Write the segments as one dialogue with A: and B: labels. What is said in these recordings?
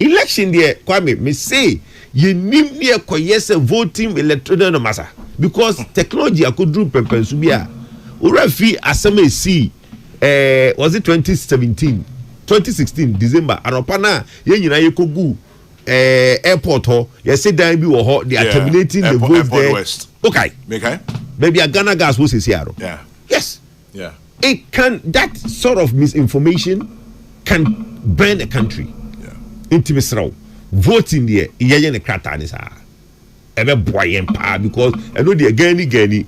A: election there Kwame me say you nim near koyese voting electoral no massa because technology could do pempens bi a urafi asema see was it 2016 December aropana ye nyina ye kogu airport ho ye say dan bi wo ho they are terminating the vote there West. Okay maybe a Ghana gas was here. Yes. It can, that sort of misinformation can burn a country. Intimidation voting there iye ne krata ni sa ebe boyen pa because I know the gani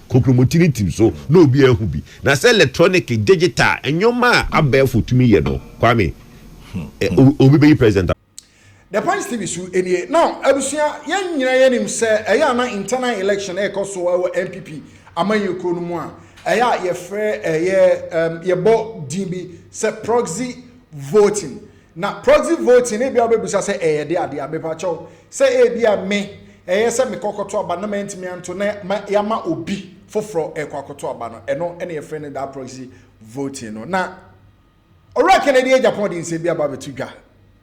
A: kokromotini team so no be ehu bi na say electronic digital enyoma abefo tumi ye no Kwame obi be president.
B: The point TV so any now abusia yen nyina yenim say eya na internal election e koso MPP amanyeko no mu a eya ye frɛ ye bo dimbi say proxy voting. Na proxy voting e bia obebusa say de ade abepa chaw say e bia me say me kokoto aba na mentimi anto na yama obi foforo e kokoto aba no eno ene ye frɛ that proxy voting no na ora Kennedy Agyapong din se bia ba betudwa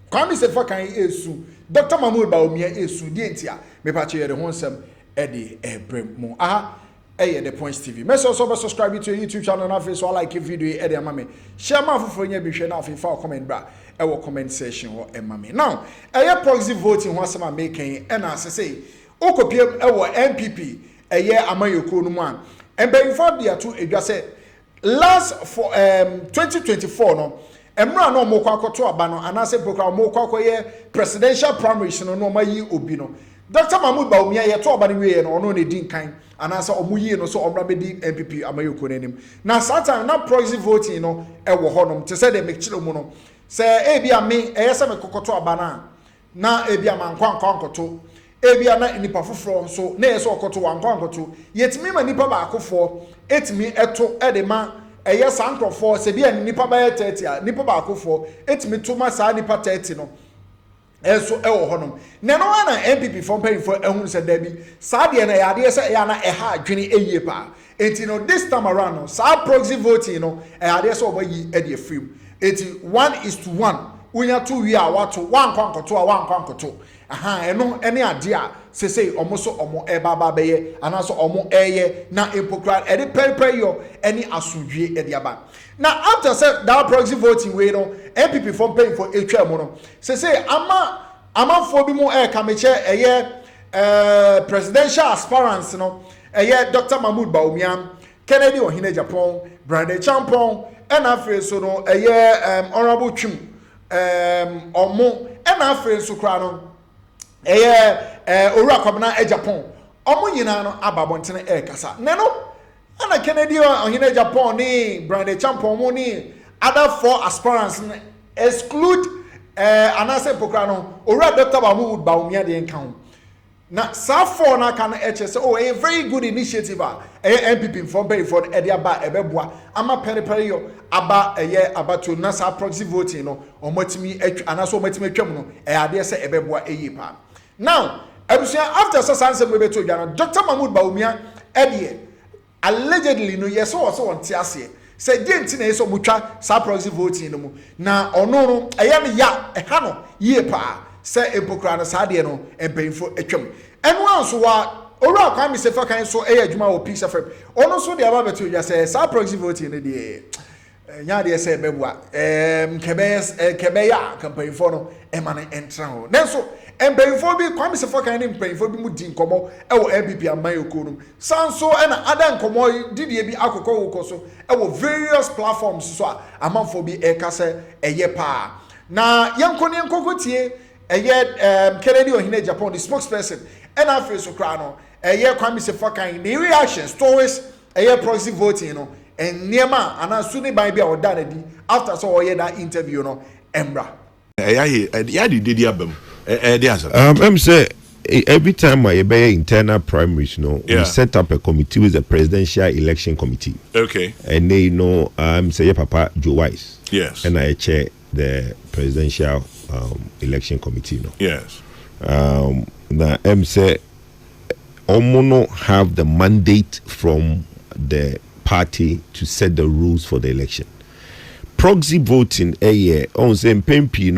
B: Kwame Sefa kan esu Dr. Bawumia esu di entia me pa che ye de ho nsem e de ebrem mu aha the Points TV. Make sure you subscribe to your YouTube channel and so like your video e de mama. Share my for nya bi hwe na afi fa comment bra e wo comment section ho e mama. Now, proxy voting ho asema making e na say okopiem e wo MPP amayoko no mu an. And ben for dia to edwa say last for 2024 no emra no mo kwa akoto aba no anase program mo kwa akoye presidential primaries no mayi obi no. Dr. Bawumia ye to aba ni we no ono ne din kan anasa omuyi no so omra be di MPP amayoko nanim na satan na proxy voting no e wo honom te say de mekchire mu no say e bia me se me kokoto aba na e bia man kwankoto e bia na nipa foforo so na so okoto wankoto yetimi ma nipa ba akofo etimi eto e de ma sankrofo se bia nipa ba 30 a nipa ba akofo etimi to ma sa nipa 30 no eso ewo honom neno ana MPP from pay for ehun se da bi saade na yade se ya na eha adwene eyie pa enti no this time around no sa proxy voting no yade se obayi e de free enti 1:1 unya 2 wi a wato 1 kwankoto a 1 kwankoto aha eno ene ade a sesei omo eba ba beye anaso omo eye na hypocrite e de pere yo eni asudwie e de aba now after say that proxy voting we no MPP from paying for etwa mo no sesei ama fo bi mo ka meche presidential aspirants no Dr. Bawumia Kennedy Agyapong Brandon Champong and afi so no honorable Twim omo and afi so kra no owura kwabena Agyapong omo nyina no ababontene kasa neno ana Kennedy Agyapong ni Brandon Champong mo ni other 4 aspirants exclude anase pokra no owura Dr. Bawumia de enkan na sa 4 na kan say a very good initiative MPP from pay for e de aba ebeboa ama pere yo aba aba to na sa proxy voting no omotimi anaso omotimi atwam no ade say ebeboa eyipa. Now, after Sasanse Mwebeto Jana, Dr. Bawumia Edie allegedly no yes also on Tiasie. Say Dentina is mucha sa proxy voting no. Na ono ayam ya ehano ye pa say epokrana sadie no empayfo atwam. And once wa ora Kwame Sefa kan so adwuma o peace FM. Ono so de aba beto ya say sa proxy voting no de nya de say bebua kebe ya campaign for no emane entra ho. Nenso empayfo bi Kwame Sefa kan ni empayfo bi mu di nkomo e wo MPP amayoko no sanso e na ada nkomo didie bi akokɔ wo so e wo various platforms so amanfo bi e ka se eye pa na yenkotie Kennedy Agyapong the spokesperson and after so kra no Kwame Sefa kan the reaction stories proxy voting no and niema ana suni ban bia oda di after so that interview no embra
C: ya di abam
A: say every time I be internal primaries we set up a committee with the presidential election committee.
C: Okay.
A: And they say Papa Joe Wise.
C: Yes.
A: And I chair the presidential election committee
C: Yes.
A: Now say Omono have the mandate from the party to set the rules for the election. Proxy voting on say PMP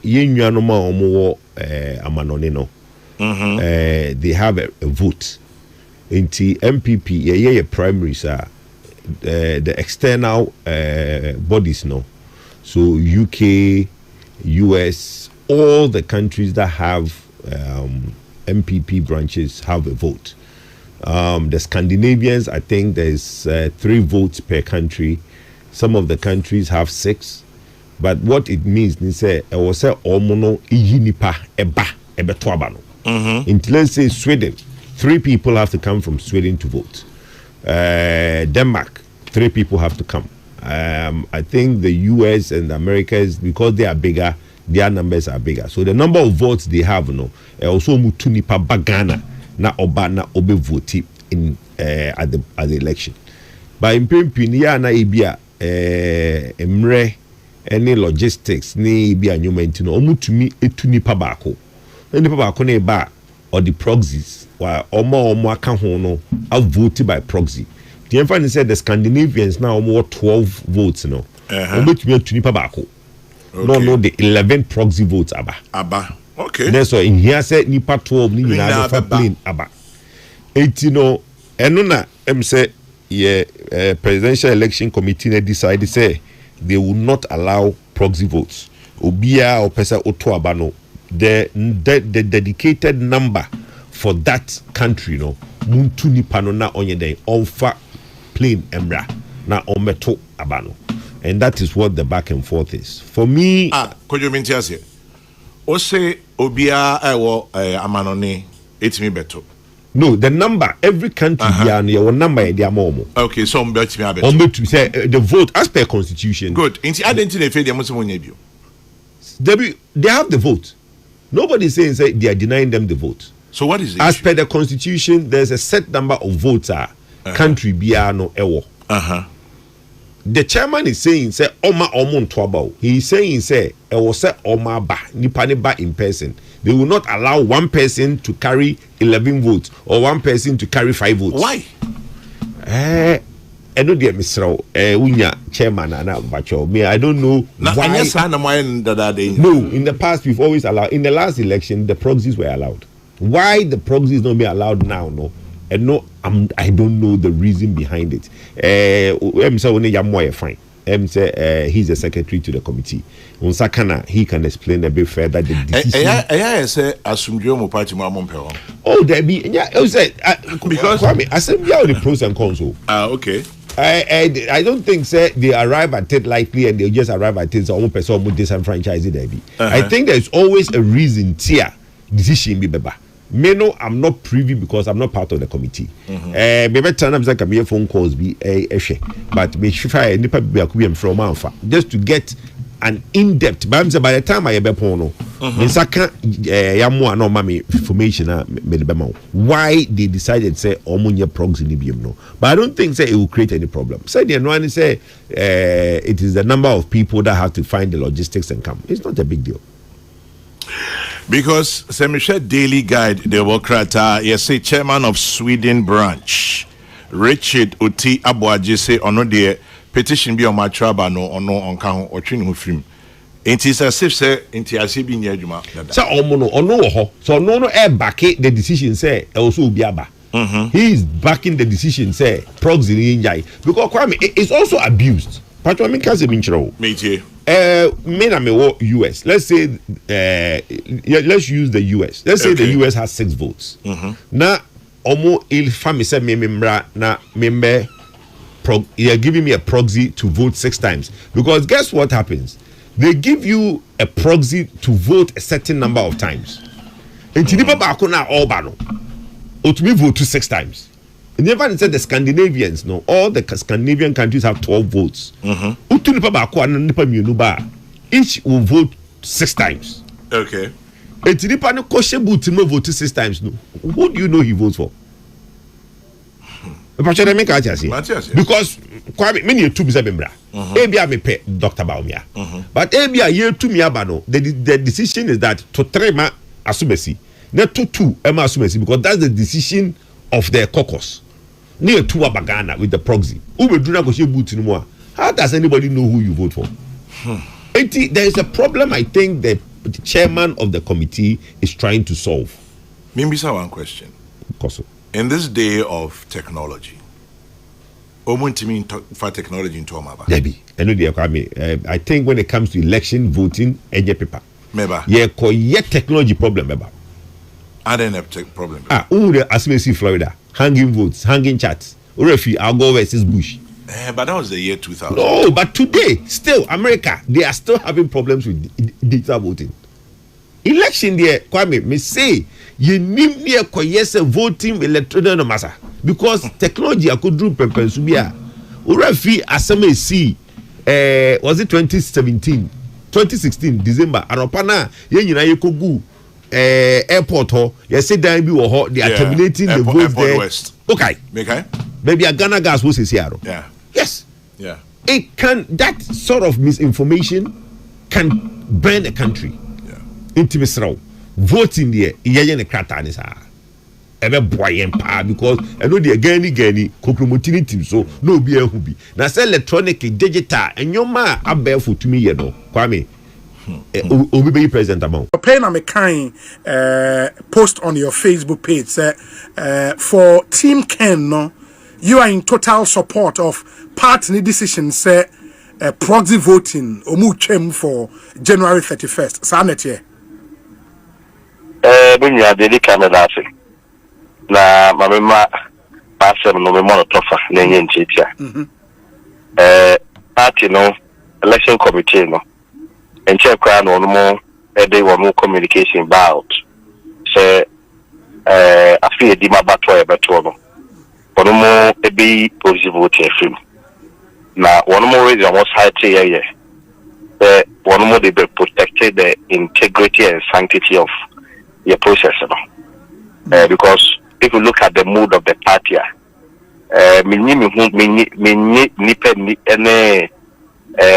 A: yenua no ma omo amanone no. They have a vote. Into MPP, yeah, primaries are the external bodies, no. So UK, US, all the countries that have MPP branches have a vote. The Scandinavians, I think there's 3 votes per country. Some of the countries have 6. But what it means, they say, I was say omono iyinipa eba ebetwabano. Until let's say Sweden, 3 people have to come from Sweden to vote. Denmark, 3 people have to come. I think the US and the Americas, because they are bigger, their numbers are bigger. So the number of votes they have, no, also mutunipa bagana na oba na obe vote in at the election. But in Pimpini na ibia emre any logistics ni ibia nyoma no omutumi etunipa bako. Nipa bako na eba or the proxies while omo aka ho no are voted by proxy. The infant said the Scandinavians now more 12 votes no. Omutumi etunipa bako. No, the 11 proxy votes aba. Okay. That's why in here said nipa 12 ni na for plane aba. 18 no eno na say presidential election committee decided say they will not allow proxy votes. Obia or pesa oto aba no. The dedicated number for that country no muntu nipa no na onye den onfa plane emra na ometo aba no. And that is what the back and forth is. For me,
C: could you mean to say, Ose Obia Amanone, it's me better.
A: No, the number, every country, your number, they are more.
C: Okay, so I'm
A: to say the vote as per constitution.
C: Good. In the identity,
A: they have the vote. Nobody is saying they are denying them the vote.
C: So what is it?
A: As per the constitution, there's a set number of votes. Country biano ewo. The chairman is saying, say, Oma Omon Twabao. He is saying, say, I will say Oma Ba, Nipane Ba in person. They will not allow one person to carry 11 votes or one person to carry 5 votes.
C: Why?
A: I know dear Mr. Unya chairman and me. I don't know why. No, in the past we've always allowed. In the last election, the proxies were allowed. Why the proxies not be allowed now? No. And no, I don't know the reason behind it. Fine. He's the secretary to the committee. He can explain a bit further the decision. Oh, there be because Kwame, I said the pros and cons.
C: Okay.
A: I don't think they arrive at it likely and they just arrive at it. So one person would disenfranchise it. I think there's always a reason. Decision be better. No, I'm not privy because I'm not part of the committee. Maybe times I can be a phone calls be but me try be from Alpha just to get an in-depth. But by the time I be pono, no mommy information why they decided say omunya progs in Ibium no. But I don't think say it will create any problem. Say the one say it is the number of people that have to find the logistics and come. It's not a big deal.
C: Because Semisha Daily Guide, the Democrat, yes, say chairman of Sweden branch, Richard Oti Abuaji say ono the petition be on my traba no ono on kan or training film. It is as if say inti asibi ni adwuma.
A: So ono ho. So no back the decision say also biaba. He is backing the decision say proxy in jai because Kwame is also abused. Patwa me kaze binchiro.
C: Metie.
A: US. Let's say let's use the US. Let's say the US has 6 votes. Now omo il fami se memra na member you're giving me a proxy to vote 6 times. Because guess what happens? They give you a proxy to vote a certain number of times. And Tinipa Bako na all bano. Or to me vote 6 times. And never said the Scandinavians, no, all the Scandinavian countries have 12 votes. Each will vote 6 times.
C: Okay.
A: And Tinipano Koshe Butimo vote 6 times. No. Who do you know he votes for? Because many 2 Bizabembra. Abia me pay Dr. Bawumia. But Abia year 2 Miabano, the decision is that to trema asumesi, not to 2 Emma asumesi, because that's the decision of their caucus. Near to Abagana with the proxy. How does anybody know who you vote for? There is a problem, I think, the the chairman of the committee is trying to solve.
C: Maybe one question.
A: Koso.
C: In this day of technology, for technology into Omaba.
A: Debbie, I think when it comes to election voting, paper.
C: Meba.
A: Yeah, technology problem, meba.
C: I don't have tech problem.
A: As we see Florida, hanging votes, hanging chats. Urefi, I'll go versus Bush.
C: But that was the year 2000.
A: No, but today, still, America, they are still having problems with digital voting. Election there, Kwame, me say, you need near yes voting electoral no matter because technology I could do Pempensubia. Urefi asame see was it 2016 December Aropana yenina yekogu airport ho you say dan bi wo ho they are terminating the votes there.
C: West.
A: Okay. Maybe a Ghana gas was here.
C: Yeah.
A: Yes.
C: Yeah.
A: It can that sort of misinformation can burn a country. Intimidation, voting there, yeye krata ni sa. Ebe boyen pa because I know the gani kokromotini team so no be ehun bi. Na say electronic digital enyoma abefo tumi ye no. Kwame. Obi be president amount.
B: Pay na me kind post on your Facebook page say for Team Ken no you are in total support of party decision say proxy voting omu chem for January 31st. Sa net here.
D: Bunya dedi kanadasi na mamema asem no me mono tofa na nye nchitia party no election committee no enche kwa no mo ede wo communication about say afi edi mabato e beto no wono mo ebe proxy voting film na wono mo raise almost high tier wono mo they be protected the integrity and sanctity of your process, because if you look at the mood of the party,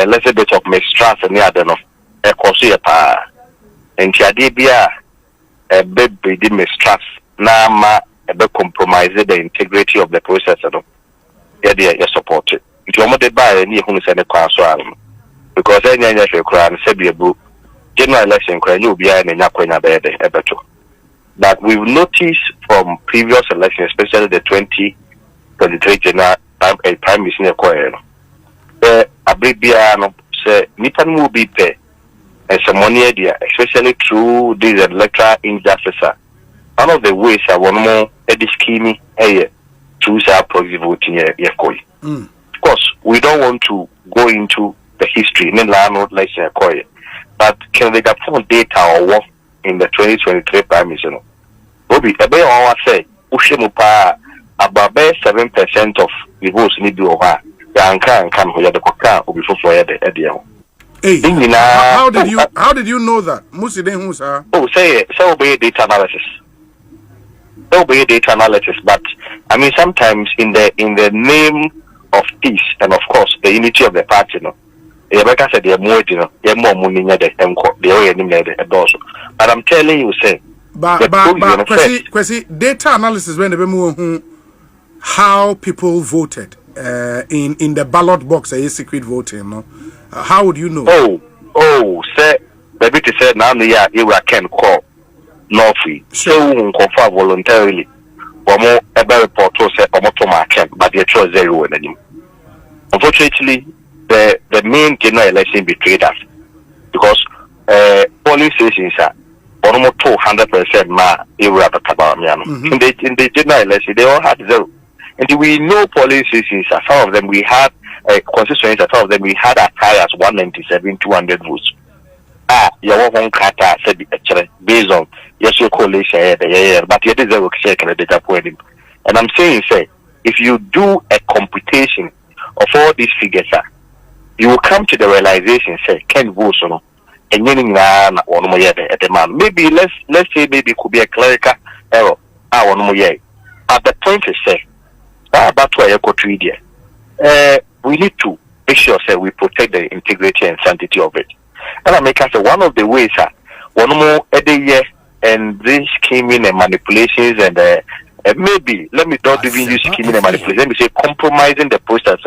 D: let's say bit of mistrust and the other no, and Tiadibia a bit mistrust, na compromise the integrity of the process, you support it. If you want to buy any who send a car, because any crime, Sebiabu. General election you'll be in that we've noticed from previous elections, especially the 2023 general prime minister Abribiano say Nipan will be paid and some money idea, especially through this electoral injustice. One of the ways I want more scheme through proxy voting. Of course, we don't want to go into the history in the election. But can they get some data or work in the 2023 prime minister? Bobby, a say, Ushimupa, about 7% of the votes need to over. Yanka and come here the Koka will be for the idea.
B: Hey, how did you know that? Musi den Musa?
D: Oh, say so be data analysis. So be data analysis, but I mean sometimes in the name of peace and of course the unity of the party, Rebecca said they're more, they're more money than the but I'm telling you, say,
B: but data analysis when they how people voted in the ballot box, secret voting, no? How would you know?
D: Say, maybe to say now the you can call no free, so confirm voluntarily, or more about report to say or more to market, but the choice zero anymore. Unfortunately. The main general election betrayed us because polling stations are almost 200% ma area of Bawumia. In the general election, they all had zero. And we know polling stations, some of them we had constituencies, some of them we had as high as 197, 200 votes. Your one kata said based on yes, your coalition, but you did zero data point. And I'm saying, say, if you do a computation of all these figures, you will come to the realization, say, can vote or no, and meaning at the man. Maybe let's say maybe it could be a clerical error. But the point is, say, that's why I go to it. We need to make sure, say, we protect the integrity and sanctity of it. And I make us say one of the ways, one more every year, and this scheming and manipulations and maybe let me not even use scheming and manipulation. Let me say compromising the process,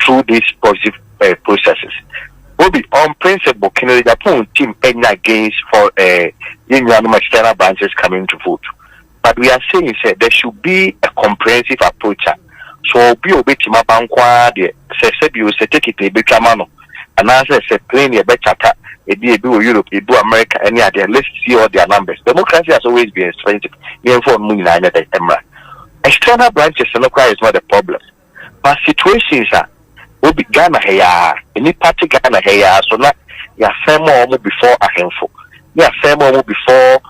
D: through these positive processes. Obi, on principle, can the Agyapong team any against for external branches coming to vote? But we are saying there should be a comprehensive approach. So be obey Tima Bankwa, the you say take it a bit mano, and as I say plain a better it be Europe, it do America, any other. Let's see all their numbers. Democracy has always been expensive. External branches is not the problem. But situations are will be Ghana here, any party Ghana here, so not ya fair more before a handful. Ya fair more before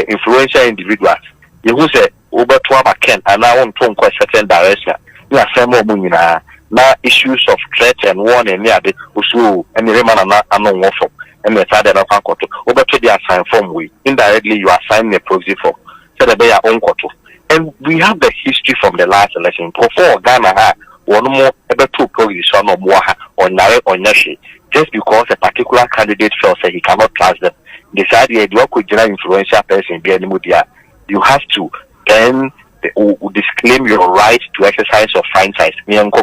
D: influential individuals. You who say over to our Ken and now on to certain direction. Ya fair more munina now issues of threat and warning near the Usu and the Remana and no more from and the father of Uncle over to the assigned form we indirectly you assign a proxy for so that they are own quarter. And we have the history from the last election. Before Ghana one more ever two proxy or more or Nare or Nashi just because a particular candidate felt that he cannot trust them. Decided you could general influential person be any media. You have to then disclaim your right to exercise your franchise.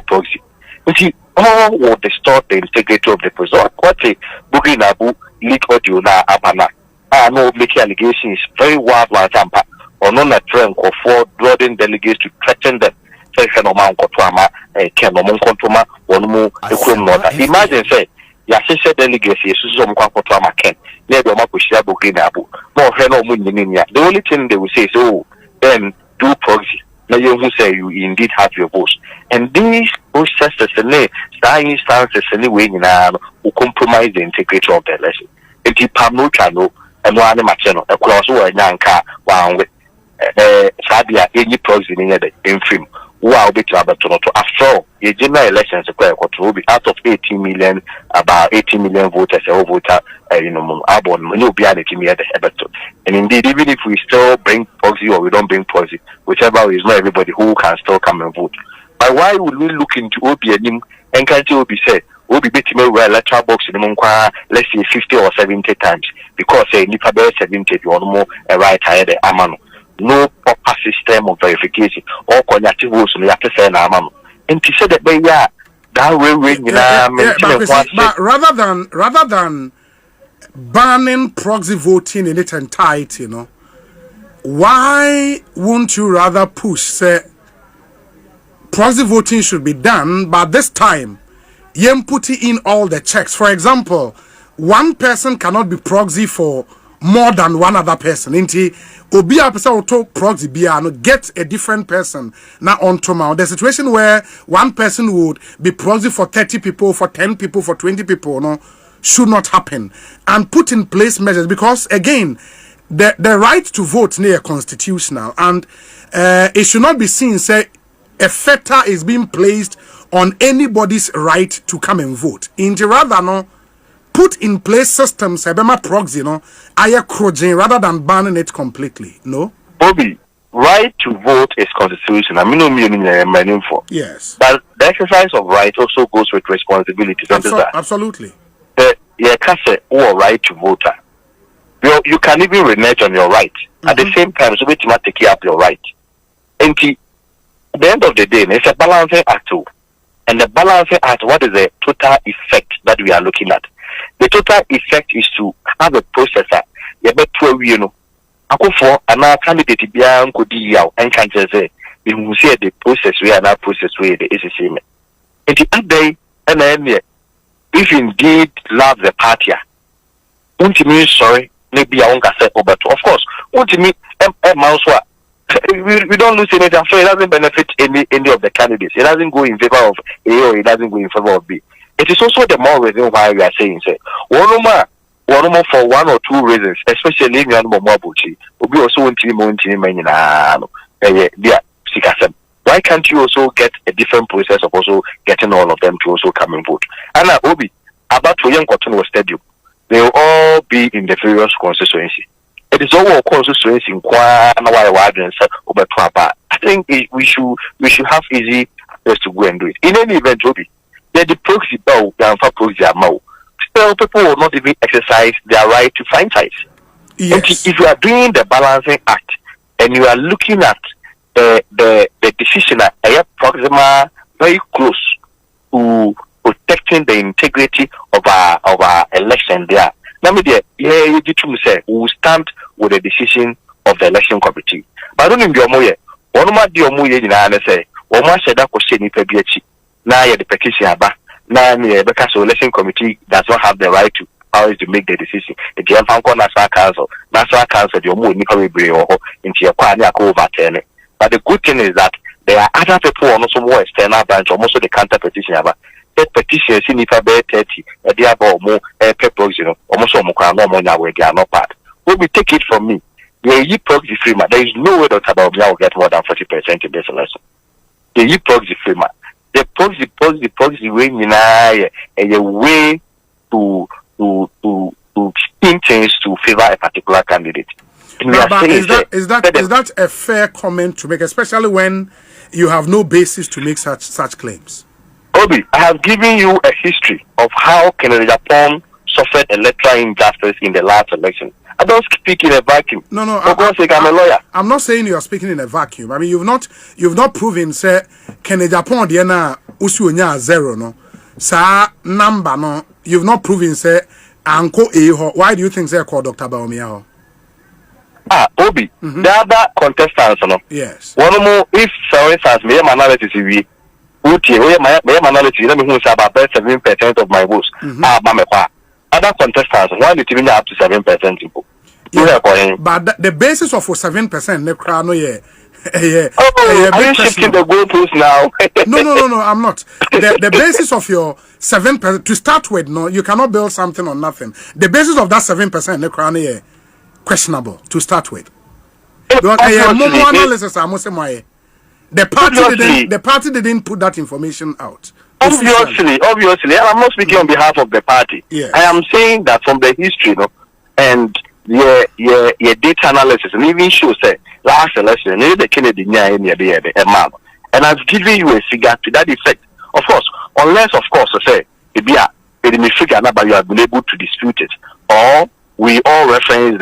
D: Proxy. You see, all will distort the integrity of the process. What a booking abu leak audio na abana. I know making allegations very wild one tamper or non a trend or for broadening delegates to threaten them. Imagine say ya say delegates some ken. The only thing they will say is, oh, then do proxy. Now you who say you indeed have your votes. And these processes and instances anyway will compromise the integrity of the election. And the Pamno channel and one machino across one yanka one with Sabia any proxy in the film. Wow, bit about to after all, the general elections will be out of 18 million, about 18 million voters, or voter, Abon, no be at the and indeed, even if we still bring proxy or we don't bring proxy, whichever is not everybody who can still come and vote. But why would we look into Obi and nkansah Obi said, Obi betting electoral box in the let's say 50 or 70 times because a nipa 70 or more a right ahead the amano. No proper system of verification or cognitive rules on the after and to say that they are that way
B: but rather than banning proxy voting in its entirety, why won't you rather push say proxy voting should be done, but this time you put in all the checks. For example, one person cannot be proxy for more than one other person. Inti obi a person to proxy bia no get a different person now on tomorrow. The situation where one person would be proxy for 30 people, for 10 people, for 20 people, no, should not happen. And put in place measures because again, the right to vote near constitutional and it should not be seen say a fetter is being placed on anybody's right to come and vote. Inti rather no put in place systems, proxy, rather than banning it completely. No?
D: Bobby, right to vote is constitutional. I mean, my name for.
B: Yes.
D: But the exercise of right also goes with responsibilities.
B: Absolutely.
D: Right to vote. You can even renege on your right. At the same time, so we must take up your right. And at the end of the day, it's a balancing act too. And the balancing act, what is the total effect that we are looking at? The total effect is to have a processor. You bet to for an candidate beyond could you and can't say we see the process we are not process way the SCM. And the other day, and then if you indeed love the party, won't you mean sorry? Maybe I won't say over to of course. Won't you mean mouse we don't lose anything, so it doesn't benefit any of the candidates. It doesn't go in favor of A or it doesn't go in favor of B. It is also the more reason why we are saying say one more for one or two reasons, especially in Mabuchi, we also want to why can't you also get a different process of also getting all of them to also come and vote? And Obi, about to young Cotton Stadium, they will all be in the various constituency. It is all constituency in I think we should have easy ways to go and do it. In any event, Obi, the proxy bow down for proxy amount. Still, people will not even exercise their right to franchise. Yes. If you are doing the balancing act and you are looking at the decision at proxima very close to protecting the integrity of our election there. Let me say, we will stand with the decision of the election committee. But I don't think one of the omuye in say, one man said that question if now the petition now because the election committee does not have the right to powers to make the decision. The National Council, the omu nipa be or into your kwanya overturn. But the good thing is that there are other people on also more external branch, almost the counter petition about that petition in if about 30, they are more people, almost no more where they are not part. Will be take it from me. The proxy free man. There is no way that Bawumia will get more than 40% in this election. The proxy free man. The proxy way a way to spin things to favor a particular candidate.
B: No, but is that a fair comment to make, especially when you have no basis to make such claims?
D: Obi, I have given you a history of how Agyapong suffered electoral injustice in the last election. I don't speak in a vacuum.
B: No.
D: For God's sake, I'm a lawyer.
B: I'm not saying you are speaking in a vacuum. I mean, you've not proven say Agyapong diena usuonya zero no. Sa number no. You've not proven say anko eho. Why do you think say called Dr. Bawumia?
D: Obi, the other contestants, no.
B: Yes.
D: One more, if for instance, my analysis is my analysis, let me who say about 7% of my votes. Other contestants, why did you up to 7% people?
B: Yeah, but the basis of 7%, ne crano yeah.
D: Are you shifting the goalposts now?
B: No, I'm not. The basis of your 7% to start with, no, you cannot build something on nothing. The basis of that 7%, ne crano yeah, questionable to start with. Analysis, the party didn't put that information out.
D: Obviously, I'm not speaking on behalf of the party.
B: Yes.
D: I am saying that from the history, and your data analysis, and even shows that last election, the Kennedy and I've given you a figure to that effect. Of course, unless of course I say it figure but you have been able to dispute it, or we all reference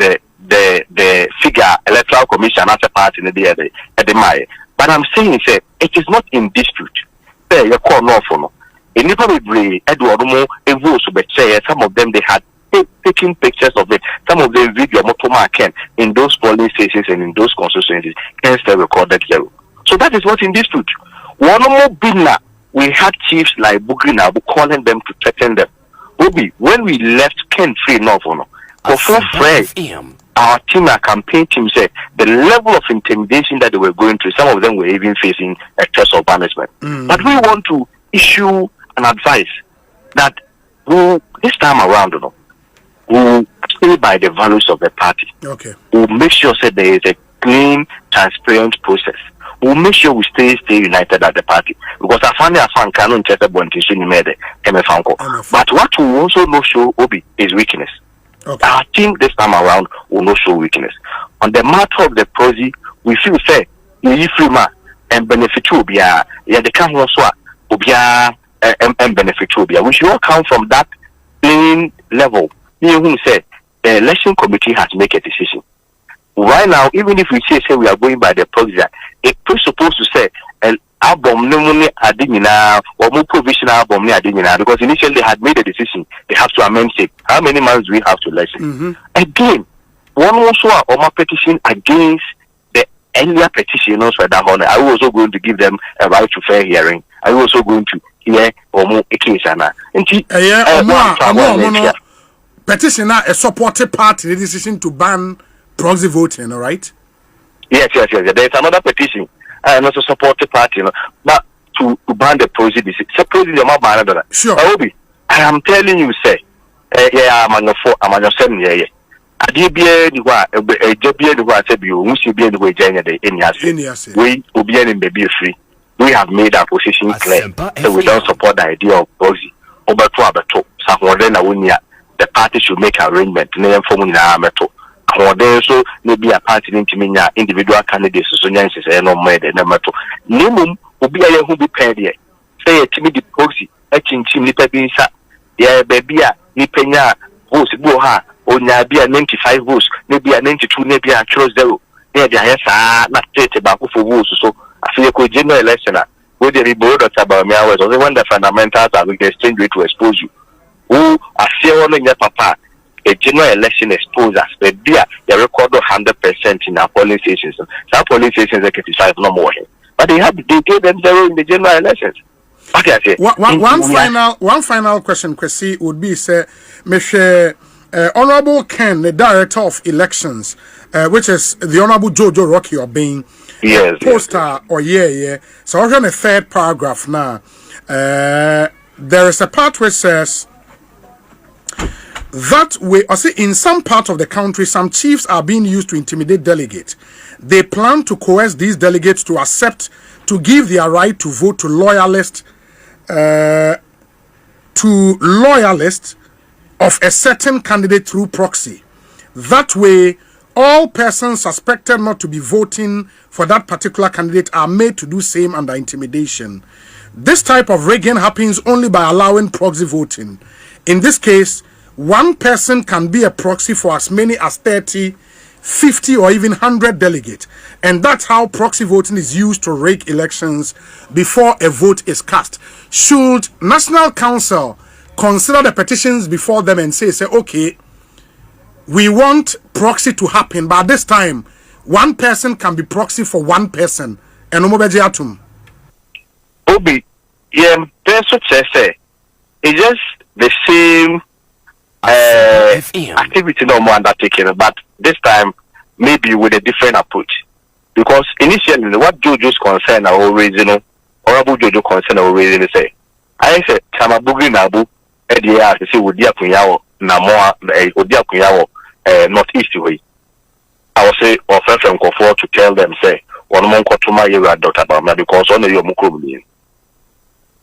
D: the figure Electoral Commission as a party in the Maya. But I'm saying it is not in dispute. You call no for no. And you probably Edward Mo some of them they had taking pictures of it. Some of them video Motoma Ken in those polling stations and in those constituencies can still recorded zero. So that is what's in dispute. One more binna, we had chiefs like Bugrina calling them to threaten them. Obi, when we left Ken free no for no. Before Fred, our team, our campaign team said the level of intimidation that they were going through, some of them were even facing a threat of banishment. But we want to issue an advice that this time around, we'll stay by the values of the party.
B: Okay.
D: We'll make sure that there is a clean, transparent process. We'll make sure we stay united at the party. Because I find that fan cannot just but what we also not show Obi is weakness.
B: Okay.
D: Our team this time around will not show weakness. On the matter of the proxy, we feel say you free man and benefit will be the can also will be and benefit will be. We should all come from that plain level. You who say the election committee has to make a decision. Right now, even if we say we are going by the proxy, it's supposed to say album no money adimina or more provisional album adimina because initially they had made a decision they have to amend it. How many months do we have to election? Again, one also or my petition against the earlier petition also that honor. I was also going to give them a right to fair hearing. I was also going to hear or more a case and
B: petitioner a supported party the decision to ban proxy voting, all right?
D: Yes. There's another petition. And also support the party, but to ban the proxy. Suppose you're not banned.
B: Sure.
D: I am telling you, say, I'm on your 7 year. I did be a job here who I said you must be in the way we will be in baby free. We have made our position clear, so we don't support the idea of proxy. Over to Abato, the party should make arrangement. Name for Meto. So maybe a party individual candidates so no more than a matter. Nimum will be a who be paid here. Say a timid proxy, a chinchim nipa binsa, yeah, baby, nipena, votes, boha, or nabia 95 votes, maybe a 92, maybe a close zero. Yeah, the highest not stated about for votes, so I feel a general election. With the board of Bawumia was only when the fundamentals are with the exchange rate to expose you. Who are still on your papa, a general election exposes us. The dear, they record 100% in our polling stations. Some polling stations are 55 no more. But they gave them zero in the general elections. Okay, I say.
B: One final question, Kwesi, would be, say, Mr. Honorable Ken, the Director of Elections, which is the Honorable Jojo Rocky Obeng.
D: Yes.
B: Poster yes. Or yeah. So I'm on the third paragraph now. There is a part which says that way, I see in some part of the country, some chiefs are being used to intimidate delegates. They plan to coerce these delegates to accept to give their right to vote to loyalists of a certain candidate through proxy. That way, all persons suspected not to be voting for that particular candidate are made to do same under intimidation. This type of rigging happens only by allowing proxy voting. In this case, one person can be a proxy for as many as 30, 50, or even 100 delegates. And that's how proxy voting is used to rig elections before a vote is cast. Should National Council consider the petitions before them and say, okay, we want proxy to happen, but this time, one person can be proxy for one person. And Omobeji Atum.
D: Obi, yeah, that's what I say. It's just the same activity no more undertaken, but this time maybe with a different approach. Because initially, what Jojo's concern are always, Honorable Jojo concern are always say, I said, Kamabugi Nabu, Edia, see, would Yakuyawo, Namoa, Odiakuyawo. Northeast way. I will say, or from comfort to tell them, say, one month to my year, Dr. Bawumia, because only your Mukumi.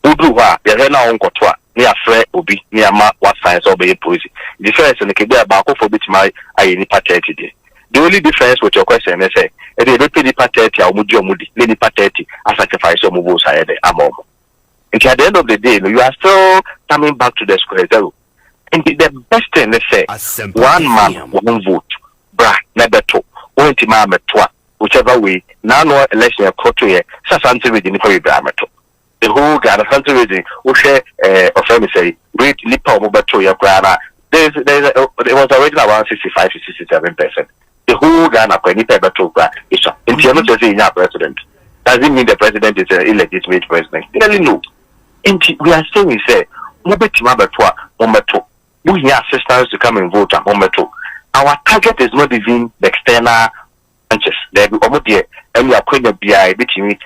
D: Uduwa, the Rena on Kotwa, near Fred Obi, near Ma, what science or be poesy. The difference in the Kibia Bako for which my I pathetic. The only difference with your question is say, if they pay the pathetic, or Mudio Mudi, Lady Pathetic, I sacrifice your moves I had a moment. And at the end of the day, you are still coming back to the square zero. And the best thing they say, one man, one vote, bra, never two, one team, whichever way, now no election occurred to here, something within the the whole Ghana country reading, who share of say, great Lipa Mobato Yagrana. There was already around 65 to 67%. The whole Ghana, when you pay better, is a president. Doesn't mean the president is an illegitimate president. Clearly, no. And we are saying, say, Mobato. We need assistance to come and vote at Mometo. Our target is not even the external branches. There be almost and we are going to be a bit in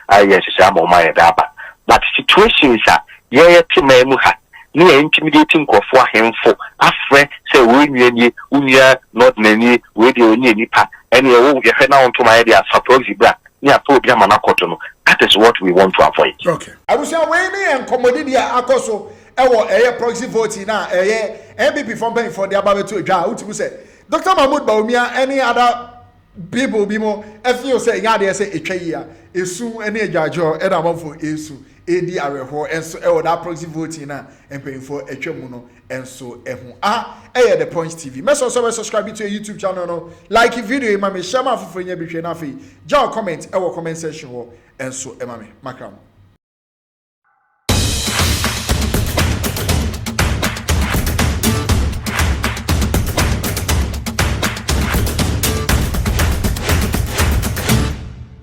D: but situations are Timamuha, near intimidating for him for Afre, say, Unia, not many, radio nipa, and you head now to my idea, suppose you black, near Pobiamana Cotono. That is what we want to avoid.
B: Okay.
E: I was waiting and Commodidia Akoso. Proxy voting now, MPP from paying for the Ababetu Jar, which say, Dr. Mahmoud Bawumia, any other people be more, if you say, Yadi say, a year, is soon any judge or Edamon for Esu, AD Areho, and so that proxy voting now, and paying for a Chemuno, and so the Points TV. Mess also subscribe to your YouTube channel, like a video, Mammy Shama for Frenya Bichenafi, Jar comment, our comment section, and so Emame, Macram.